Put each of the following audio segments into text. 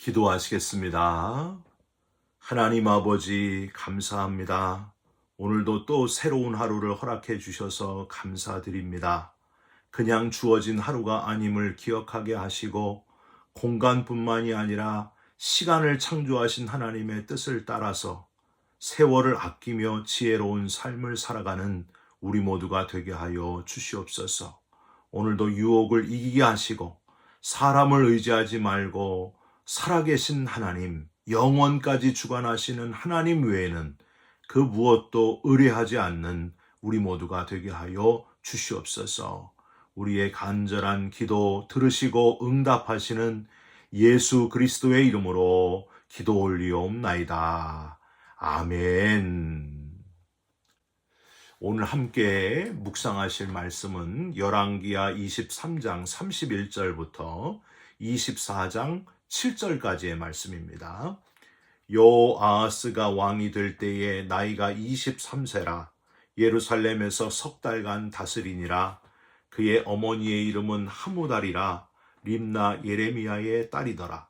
기도하시겠습니다. 하나님 아버지, 감사합니다. 오늘도 또 새로운 하루를 허락해 주셔서 감사드립니다. 그냥 주어진 하루가 아님을 기억하게 하시고, 공간뿐만이 아니라 시간을 창조하신 하나님의 뜻을 따라서 세월을 아끼며 지혜로운 삶을 살아가는 우리 모두가 되게 하여 주시옵소서. 오늘도 유혹을 이기게 하시고, 사람을 의지하지 말고 살아계신 하나님, 영원까지 주관하시는 하나님 외에는 그 무엇도 의뢰하지 않는 우리 모두가 되게 하여 주시옵소서. 우리의 간절한 기도 들으시고 응답하시는 예수 그리스도의 이름으로 기도 올리옵나이다. 아멘. 오늘 함께 묵상하실 말씀은 열왕기하 23장 31절부터 24장 7절까지의 말씀입니다. 요아하스가 왕이 될 때에 나이가 23세라 예루살렘에서 석 달간 다스리니라. 그의 어머니의 이름은 하무달이라 림나 예레미야의 딸이더라.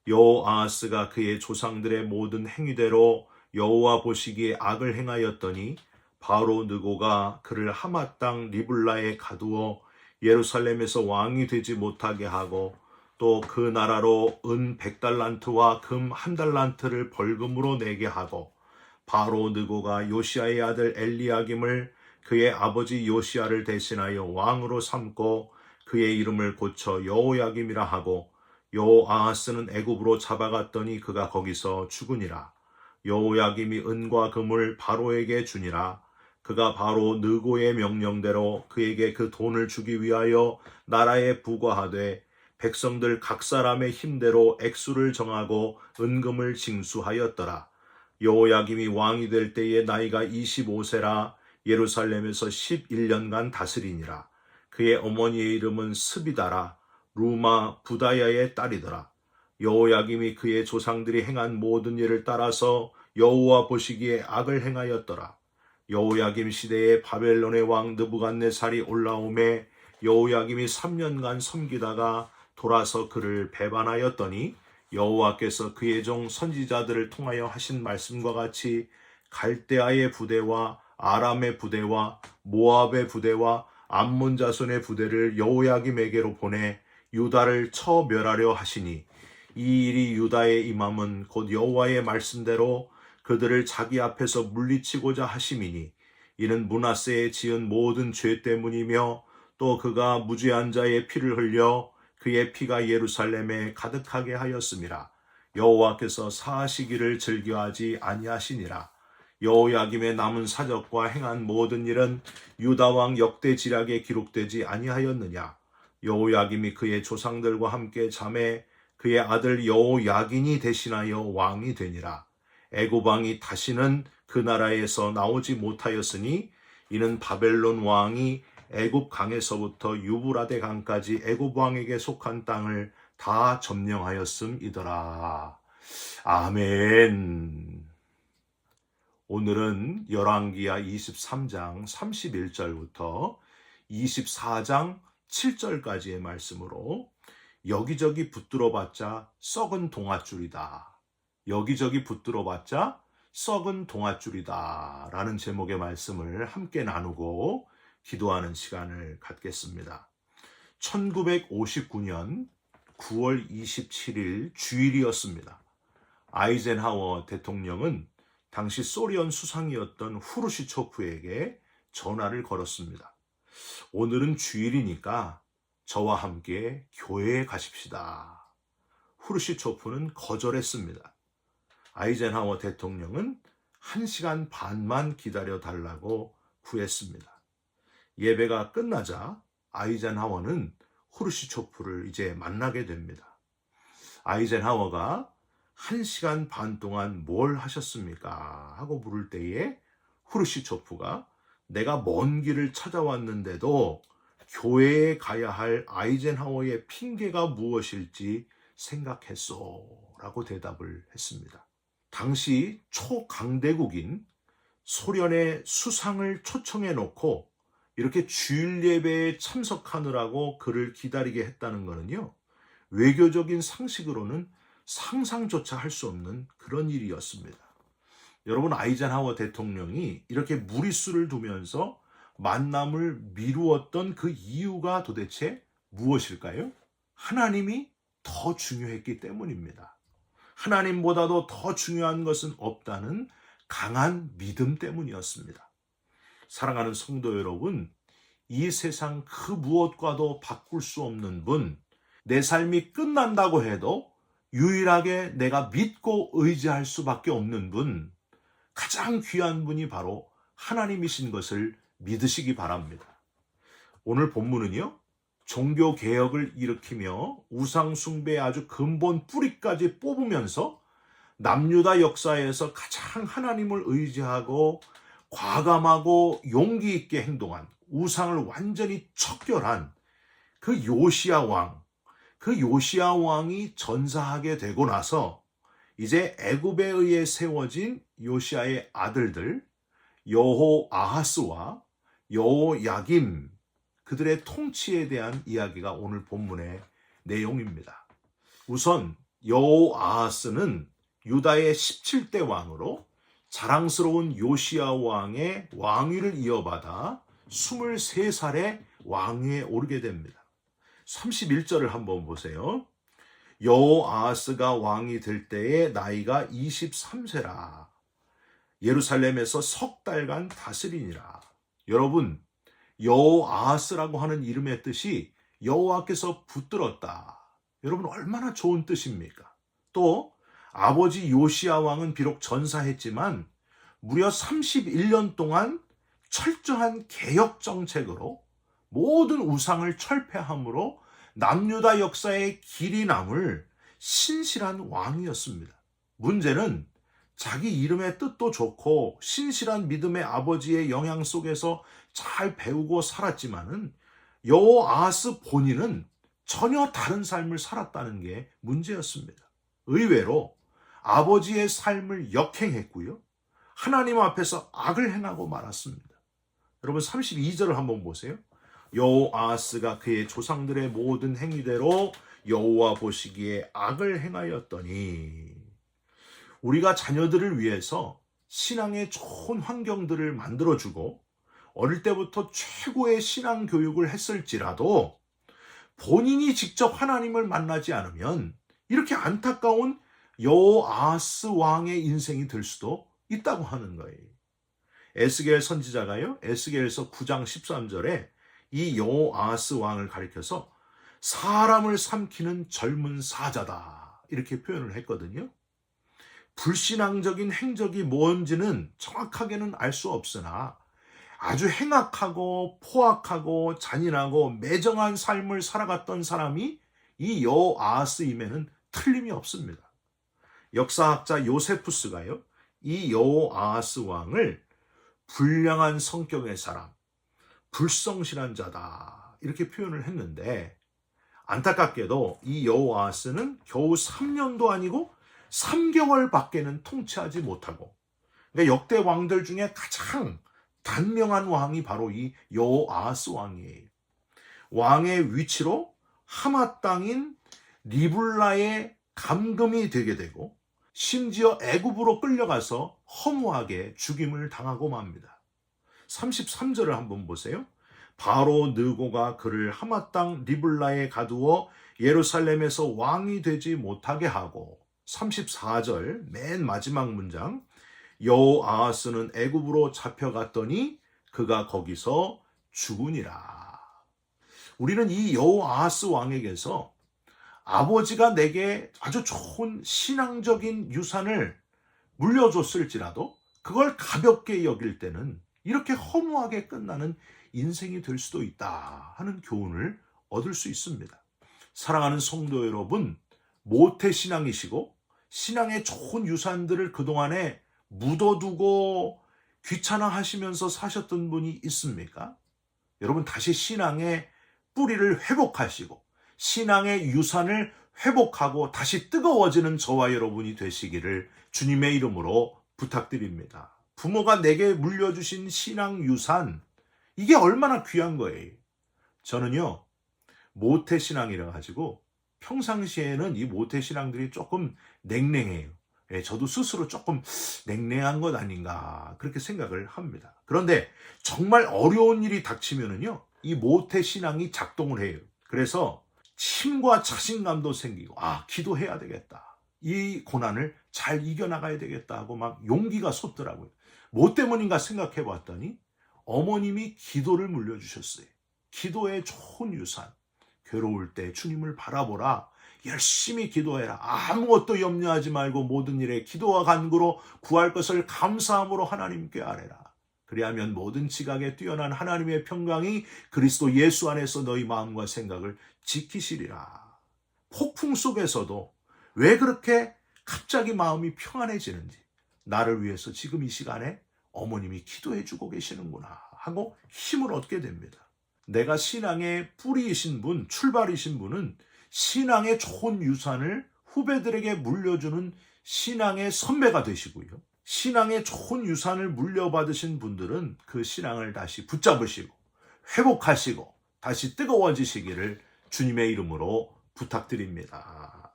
요아하스가 그의 조상들의 모든 행위대로 여호와 보시기에 악을 행하였더니 바로 느고가 그를 하마 땅 리블라에 가두어 예루살렘에서 왕이 되지 못하게 하고 또 그 나라로 은 100달란트와 금 1달란트를 벌금으로 내게 하고 바로 느고가 요시야의 아들 엘리야김을 그의 아버지 요시야를 대신하여 왕으로 삼고 그의 이름을 고쳐 여호야김이라 하고 요아하스는 애굽으로 잡아갔더니 그가 거기서 죽으니라. 여호야김이 은과 금을 바로에게 주니라. 그가 바로 느고의 명령대로 그에게 그 돈을 주기 위하여 나라에 부과하되 백성들 각 사람의 힘대로 액수를 정하고 은금을 징수하였더라. 여호야김이 왕이 될 때에 나이가 25세라 예루살렘에서 11년간 다스리니라. 그의 어머니의 이름은 스비다라 루마 부다야의 딸이더라. 여호야김이 그의 조상들이 행한 모든 일을 따라서 여호와 보시기에 악을 행하였더라. 여호야김 시대에 바벨론의 왕 느부갓네살이 올라오매 여호야김이 3년간 섬기다가 돌아서 그를 배반하였더니 여호와께서 그의 종 선지자들을 통하여 하신 말씀과 같이 갈대아의 부대와 아람의 부대와 모압의 부대와 암몬 자손의 부대를 여호야김에게로 보내 유다를 쳐 멸하려 하시니 이 일이 유다에 임함은 곧 여호와의 말씀대로 그들을 자기 앞에서 물리치고자 하심이니 이는 므낫세에 지은 모든 죄 때문이며 또 그가 무죄한 자의 피를 흘려 그의 피가 예루살렘에 가득하게 하였음이라. 여호와께서 사하시기를 즐겨하지 아니하시니라. 여호야김의 남은 사적과 행한 모든 일은 유다 왕 역대지략에 기록되지 아니하였느냐. 여호야김이 그의 조상들과 함께 잠에 그의 아들 여호야긴이 대신하여 왕이 되니라. 애굽 왕이 다시는 그 나라에서 나오지 못하였으니 이는 바벨론 왕이 애굽 강에서부터 유브라데 강까지 애굽 왕에게 속한 땅을 다 점령하였음이더라. 아멘. 오늘은 열왕기하 23장 31절부터 24장 7절까지의 말씀으로 여기저기 붙들어봤자 썩은 동아줄이다. 여기저기 붙들어봤자 썩은 동아줄이다 라는 제목의 말씀을 함께 나누고 기도하는 시간을 갖겠습니다. 1959년 9월 27일 주일이었습니다. 아이젠하워 대통령은 당시 소련 수상이었던 후르시초프에게 전화를 걸었습니다. 오늘은 주일이니까 저와 함께 교회에 가십시다. 후르시초프는 거절했습니다. 아이젠하워 대통령은 1시간 반만 기다려 달라고 구했습니다. 예배가 끝나자 아이젠하워는 후르시초프를 이제 만나게 됩니다. 아이젠하워가 1시간 반 동안 뭘 하셨습니까? 하고 물을 때에 후르시초프가 내가 먼 길을 찾아왔는데도 교회에 가야 할 아이젠하워의 핑계가 무엇일지 생각했소 라고 대답을 했습니다. 당시 초강대국인 소련의 수상을 초청해 놓고 이렇게 주일 예배에 참석하느라고 그를 기다리게 했다는 것은요, 외교적인 상식으로는 상상조차 할 수 없는 그런 일이었습니다. 여러분, 아이젠하워 대통령이 이렇게 무리수를 두면서 만남을 미루었던 그 이유가 도대체 무엇일까요? 하나님이 더 중요했기 때문입니다. 하나님보다도 더 중요한 것은 없다는 강한 믿음 때문이었습니다. 사랑하는 성도 여러분, 이 세상 그 무엇과도 바꿀 수 없는 분, 내 삶이 끝난다고 해도 유일하게 내가 믿고 의지할 수밖에 없는 분, 가장 귀한 분이 바로 하나님이신 것을 믿으시기 바랍니다. 오늘 본문은요, 종교개혁을 일으키며 우상숭배의 아주 근본 뿌리까지 뽑으면서 남유다 역사에서 가장 하나님을 의지하고 과감하고 용기 있게 행동한, 우상을 완전히 척결한 그 요시야 왕이 전사하게 되고 나서 이제 애굽에 의해 세워진 요시야의 아들들 여호아하스와 여호야김, 그들의 통치에 대한 이야기가 오늘 본문의 내용입니다. 우선 여호아하스는 유다의 17대 왕으로 자랑스러운 요시야 왕의 왕위를 이어받아 23살에 왕위에 오르게 됩니다. 31절을 한번 보세요. 여호아하스가 왕이 될 때에 나이가 23세라. 예루살렘에서 석 달간 다스리니라. 여러분, 여호아하스라고 하는 이름의 뜻이 여호와께서 붙들었다. 여러분, 얼마나 좋은 뜻입니까? 또 아버지 요시야 왕은 비록 전사했지만 무려 31년 동안 철저한 개혁 정책으로 모든 우상을 철폐함으로 남유다 역사의 길이 남을 신실한 왕이었습니다. 문제는 자기 이름의 뜻도 좋고 신실한 믿음의 아버지의 영향 속에서 잘 배우고 살았지만은 여호아하스 본인은 전혀 다른 삶을 살았다는 게 문제였습니다. 의외로 아버지의 삶을 역행했고요, 하나님 앞에서 악을 행하고 말았습니다. 여러분, 32절을 한번 보세요. 여호아하스가 그의 조상들의 모든 행위대로 여호와 보시기에 악을 행하였더니. 우리가 자녀들을 위해서 신앙의 좋은 환경들을 만들어주고 어릴 때부터 최고의 신앙 교육을 했을지라도 본인이 직접 하나님을 만나지 않으면 이렇게 안타까운 여호아하스 왕의 인생이 될 수도 있다고 하는 거예요. 에스겔 선지자가요, 에스겔서 9장 13절에 이 여호아하스 왕을 가리켜서 사람을 삼키는 젊은 사자다, 이렇게 표현을 했거든요. 불신앙적인 행적이 뭔지는 정확하게는 알 수 없으나 아주 행악하고 포악하고 잔인하고 매정한 삶을 살아갔던 사람이 이 여호아하스임에는 틀림이 없습니다. 역사학자 요세푸스가요, 이 여호아하스 왕을 불량한 성격의 사람, 불성실한 자다, 이렇게 표현을 했는데, 안타깝게도 이 여호아하스는 겨우 3년도 아니고 3개월밖에는 통치하지 못하고, 그러니까 역대 왕들 중에 가장 단명한 왕이 바로 이 여호아하스 왕이에요. 왕의 위치로 하맛 땅인 리블라의 감금이 되게 되고, 심지어 애굽으로 끌려가서 허무하게 죽임을 당하고 맙니다. 33절을 한번 보세요. 바로 느고가 그를 하맛 땅 리블라에 가두어 예루살렘에서 왕이 되지 못하게 하고, 34절 맨 마지막 문장, 여호아하스는 애굽으로 잡혀갔더니 그가 거기서 죽으니라. 우리는 이 여호아하스 왕에게서 아버지가 내게 아주 좋은 신앙적인 유산을 물려줬을지라도 그걸 가볍게 여길 때는 이렇게 허무하게 끝나는 인생이 될 수도 있다 하는 교훈을 얻을 수 있습니다. 사랑하는 성도 여러분, 모태신앙이시고 신앙의 좋은 유산들을 그동안에 묻어두고 귀찮아하시면서 사셨던 분이 있습니까? 여러분, 다시 신앙의 뿌리를 회복하시고 신앙의 유산을 회복하고 다시 뜨거워지는 저와 여러분이 되시기를 주님의 이름으로 부탁드립니다. 부모가 내게 물려주신 신앙 유산, 이게 얼마나 귀한 거예요. 저는요, 모태신앙이라 가지고 평상시에는 이 모태신앙들이 조금 냉랭해요. 예, 저도 스스로 조금 냉랭한 것 아닌가 그렇게 생각을 합니다. 그런데 정말 어려운 일이 닥치면은요, 이 모태신앙이 작동을 해요. 그래서 힘과 자신감도 생기고, 기도해야 되겠다, 이 고난을 잘 이겨나가야 되겠다 하고 막 용기가 솟더라고요. 뭐 때문인가 생각해 봤더니 어머님이 기도를 물려주셨어요. 기도의 좋은 유산. 괴로울 때 주님을 바라보라. 열심히 기도해라. 아무것도 염려하지 말고 모든 일에 기도와 간구로 구할 것을 감사함으로 하나님께 아뢰라. 그리하면 모든 지각에 뛰어난 하나님의 평강이 그리스도 예수 안에서 너희 마음과 생각을 지키시리라. 폭풍 속에서도 왜 그렇게 갑자기 마음이 평안해지는지, 나를 위해서 지금 이 시간에 어머님이 기도해주고 계시는구나 하고 힘을 얻게 됩니다. 내가 신앙의 뿌리이신 분, 출발이신 분은 신앙의 좋은 유산을 후배들에게 물려주는 신앙의 선배가 되시고요. 신앙의 좋은 유산을 물려받으신 분들은 그 신앙을 다시 붙잡으시고 회복하시고 다시 뜨거워지시기를 주님의 이름으로 부탁드립니다.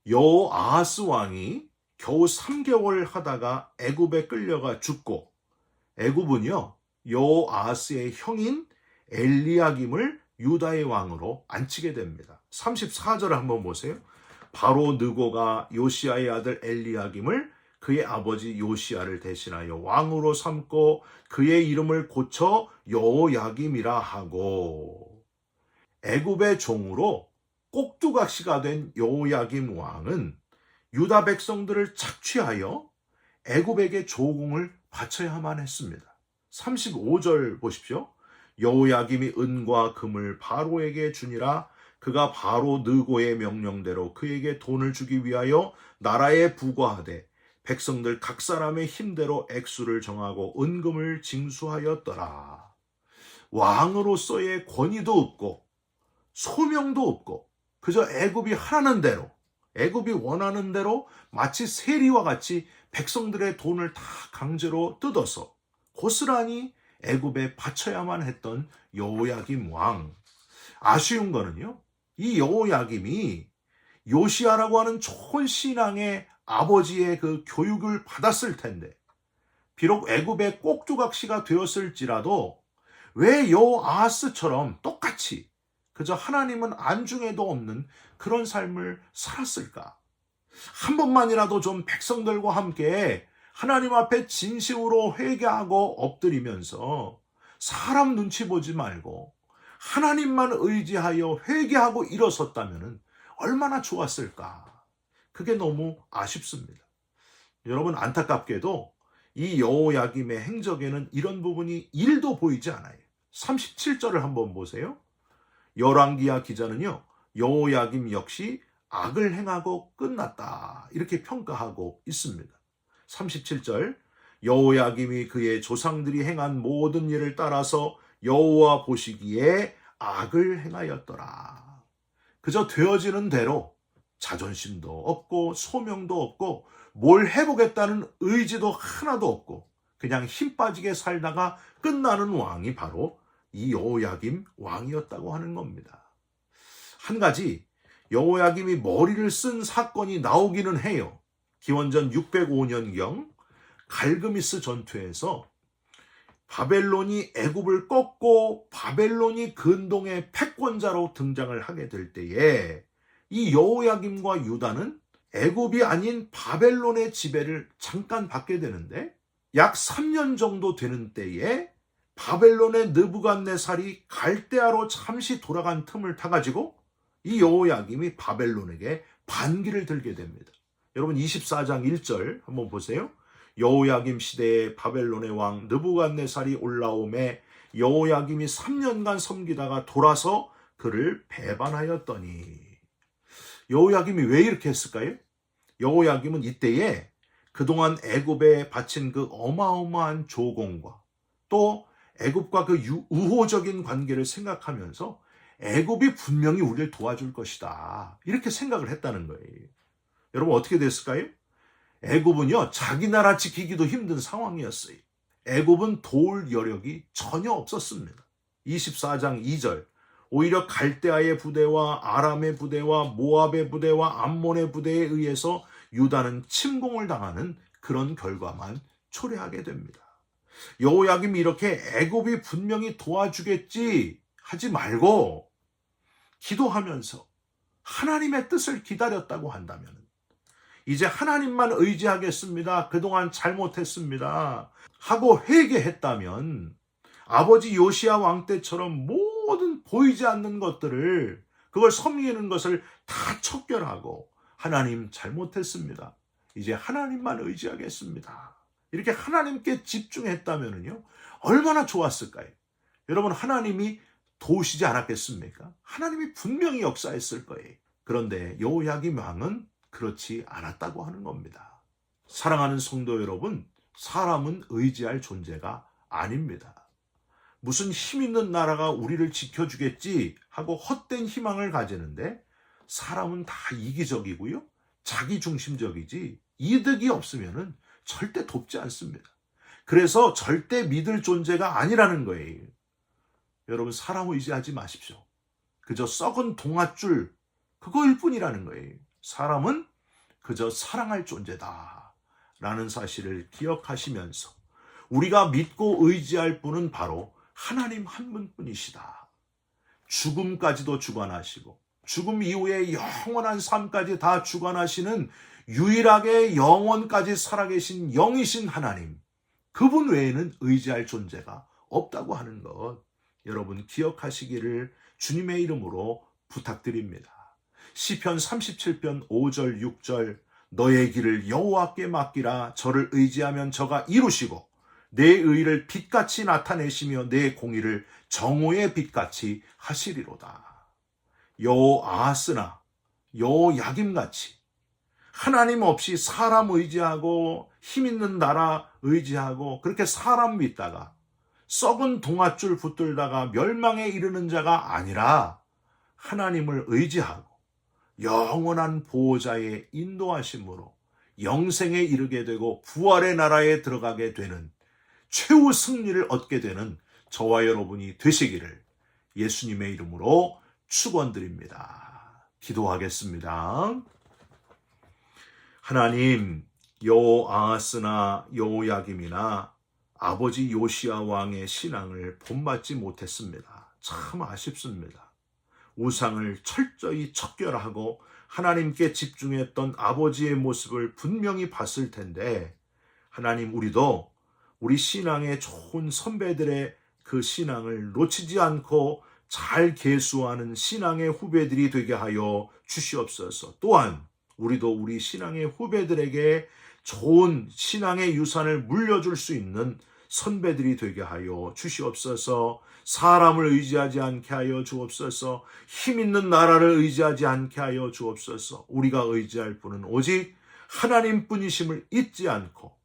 여호아하스 왕이 겨우 3개월 하다가 애굽에 끌려가 죽고, 애굽은요 여호아하스의 형인 엘리야김을 유다의 왕으로 앉히게 됩니다. 34절을 한번 보세요. 바로 느고가 요시야의 아들 엘리야김을 그의 아버지 요시야를 대신하여 왕으로 삼고 그의 이름을 고쳐 여호야김이라 하고, 애굽의 종으로 꼭두각시가 된 여호야김 왕은 유다 백성들을 착취하여 애굽에게 조공을 바쳐야만 했습니다. 35절 보십시오. 여호야김이 은과 금을 바로에게 주니라. 그가 바로 느고의 명령대로 그에게 돈을 주기 위하여 나라에 부과하되 백성들 각 사람의 힘대로 액수를 정하고 은금을 징수하였더라. 왕으로서의 권위도 없고 소명도 없고 그저 애굽이 하라는 대로, 애굽이 원하는 대로 마치 세리와 같이 백성들의 돈을 다 강제로 뜯어서 고스란히 애굽에 바쳐야만 했던 여호야김 왕. 아쉬운 거는요, 이 여호야김이 요시야라고 하는 좋은 신앙의 아버지의 그 교육을 받았을 텐데, 비록 애굽의 꼭두각시가 되었을지라도 왜 여호아하스처럼 똑같이 그저 하나님은 안중에도 없는 그런 삶을 살았을까? 한 번만이라도 좀 백성들과 함께 하나님 앞에 진심으로 회개하고 엎드리면서 사람 눈치 보지 말고 하나님만 의지하여 회개하고 일어섰다면 얼마나 좋았을까? 그게 너무 아쉽습니다. 여러분, 안타깝게도 이 여호야김의 행적에는 이런 부분이 1도 보이지 않아요. 37절을 한번 보세요. 열왕기하 기자는요, 여호야김 역시 악을 행하고 끝났다 이렇게 평가하고 있습니다. 37절, 여호야김이 그의 조상들이 행한 모든 일을 따라서 여호와 보시기에 악을 행하였더라. 그저 되어지는 대로 자존심도 없고 소명도 없고 뭘 해보겠다는 의지도 하나도 없고 그냥 힘 빠지게 살다가 끝나는 왕이 바로 이 여호야김 왕이었다고 하는 겁니다. 한 가지 여호야김이 머리를 쓴 사건이 나오기는 해요. 기원전 605년경 갈그미스 전투에서 바벨론이 애굽을 꺾고 바벨론이 근동의 패권자로 등장을 하게 될 때에 이 여호야김과 유다는 애굽이 아닌 바벨론의 지배를 잠깐 받게 되는데, 약 3년 정도 되는 때에 바벨론의 느부갓네살이 갈대아로 잠시 돌아간 틈을 타가지고 이 여호야김이 바벨론에게 반기를 들게 됩니다. 여러분, 24장 1절 한번 보세요. 여호야김 시대에 바벨론의 왕 느부갓네살이 올라오매 여호야김이 3년간 섬기다가 돌아서 그를 배반하였더니. 여호야김이 왜 이렇게 했을까요? 여호야김은 이때에 그동안 애굽에 바친 그 어마어마한 조공과 또 애굽과 그 우호적인 관계를 생각하면서 애굽이 분명히 우리를 도와줄 것이다 이렇게 생각을 했다는 거예요. 여러분, 어떻게 됐을까요? 애굽은요, 자기 나라 지키기도 힘든 상황이었어요. 애굽은 도울 여력이 전혀 없었습니다. 24장 2절, 오히려 갈대아의 부대와 아람의 부대와 모압의 부대와 암몬의 부대에 의해서 유다는 침공을 당하는 그런 결과만 초래하게 됩니다. 여호야김이 이렇게 애굽이 분명히 도와주겠지 하지 말고 기도하면서 하나님의 뜻을 기다렸다고 한다면 이제 하나님만 의지하겠습니다. 그동안 잘못했습니다. 하고 회개했다면 아버지 요시야 왕 때처럼 모든 보이지 않는 것들을 그걸 섬기는 것을 다 척결하고 하나님 잘못했습니다. 이제 하나님만 의지하겠습니다. 이렇게 하나님께 집중했다면요 얼마나 좋았을까요? 여러분 하나님이 도우시지 않았겠습니까? 하나님이 분명히 역사했을 거예요. 그런데 여호야김 왕은 그렇지 않았다고 하는 겁니다. 사랑하는 성도 여러분, 사람은 의지할 존재가 아닙니다. 무슨 힘 있는 나라가 우리를 지켜주겠지 하고 헛된 희망을 가지는데 사람은 다 이기적이고요. 자기중심적이지 이득이 없으면 절대 돕지 않습니다. 그래서 절대 믿을 존재가 아니라는 거예요. 여러분 사람 의지하지 마십시오. 그저 썩은 동아줄 그거일 뿐이라는 거예요. 사람은 그저 사랑할 존재다 라는 사실을 기억하시면서 우리가 믿고 의지할 분은 바로 하나님 한 분뿐이시다. 죽음까지도 주관하시고 죽음 이후에 영원한 삶까지 다 주관하시는 유일하게 영원까지 살아계신 영이신 하나님, 그분 외에는 의지할 존재가 없다고 하는 것 여러분 기억하시기를 주님의 이름으로 부탁드립니다. 시편 37편 5절 6절 너의 길을 여호와께 맡기라. 저를 의지하면 저가 이루시고 내 의를 빛같이 나타내시며 내 공의를 정오의 빛같이 하시리로다. 여호아하스나 여호야김같이 하나님 없이 사람 의지하고 힘 있는 나라 의지하고 그렇게 사람 믿다가 썩은 동아줄 붙들다가 멸망에 이르는 자가 아니라 하나님을 의지하고 영원한 보호자의 인도하심으로 영생에 이르게 되고 부활의 나라에 들어가게 되는 최후 승리를 얻게 되는 저와 여러분이 되시기를 예수님의 이름으로 축원드립니다. 기도하겠습니다. 하나님, 여호아하스나 여호야김이나 아버지 요시야 왕의 신앙을 본받지 못했습니다. 참 아쉽습니다. 우상을 철저히 척결하고 하나님께 집중했던 아버지의 모습을 분명히 봤을 텐데 하나님 우리도 우리 신앙의 좋은 선배들의 그 신앙을 놓치지 않고 잘 계수하는 신앙의 후배들이 되게 하여 주시옵소서. 또한 우리도 우리 신앙의 후배들에게 좋은 신앙의 유산을 물려줄 수 있는 선배들이 되게 하여 주시옵소서. 사람을 의지하지 않게 하여 주옵소서. 힘 있는 나라를 의지하지 않게 하여 주옵소서. 우리가 의지할 분은 오직 하나님뿐이심을 잊지 않고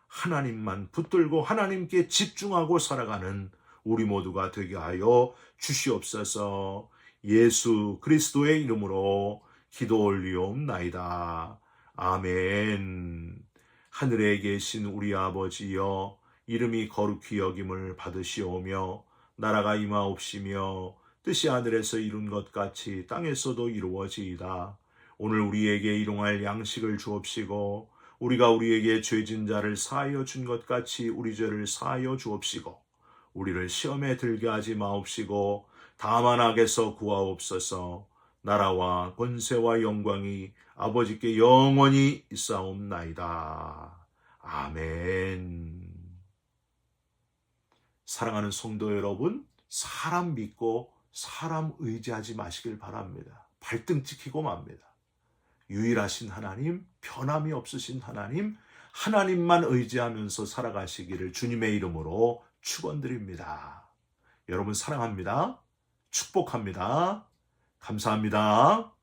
하나님만 붙들고 하나님께 집중하고 살아가는 우리 모두가 되게 하여 주시옵소서. 예수 그리스도의 이름으로 기도 올리옵나이다. 아멘. 하늘에 계신 우리 아버지여, 이름이 거룩히 여김을 받으시오며 나라가 임하옵시며 뜻이 하늘에서 이룬 것 같이 땅에서도 이루어지이다. 오늘 우리에게 일용할 양식을 주옵시고 우리가 우리에게 죄진 자를 사하여 준 것 같이 우리 죄를 사하여 주옵시고 우리를 시험에 들게 하지 마옵시고 다만 악에서 구하옵소서. 나라와 권세와 영광이 아버지께 영원히 있사옵나이다. 아멘. 사랑하는 성도 여러분, 사람 믿고 사람 의지하지 마시길 바랍니다. 발등 찍히고 맙니다. 유일하신 하나님, 변함이 없으신 하나님, 하나님만 의지하면서 살아가시기를 주님의 이름으로 축원드립니다. 여러분 사랑합니다. 축복합니다. 감사합니다.